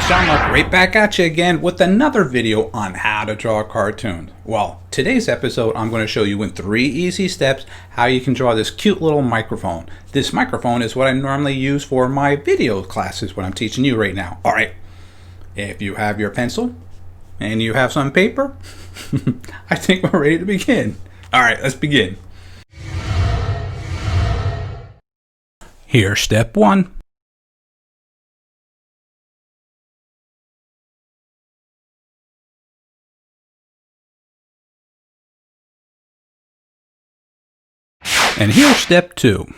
John Marc right back at you again with another video on how to draw cartoons. Well, today's episode I'm going to show you in 3 easy steps how you can draw this cute little microphone. This microphone is what I normally use for my video classes, what I'm teaching you right now. Alright, if you have your pencil and you have some paper, I think we're ready to begin. Alright, let's begin. Here's step 1. And here's step 2.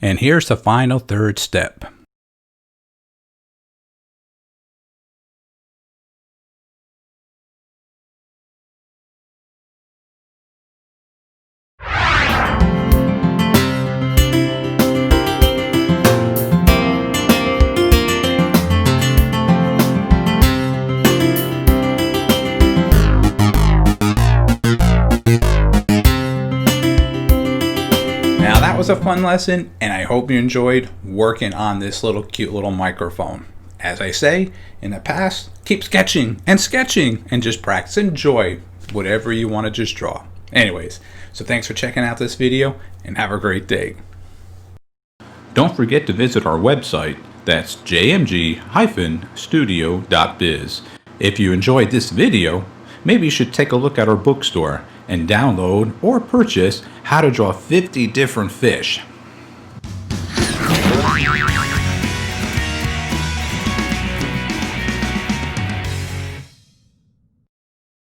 And here's the final 3rd step. Now that was a fun lesson, and I hope you enjoyed working on this little cute little microphone. As I say in the past, keep sketching and just practice. Enjoy whatever you want to just draw. Anyways, so thanks for checking out this video and have a great day. Don't forget to visit our website. That's jmg-studio.biz. If you enjoyed this video, maybe you should take a look at our bookstore and download or purchase How to Draw 50 Different Fish.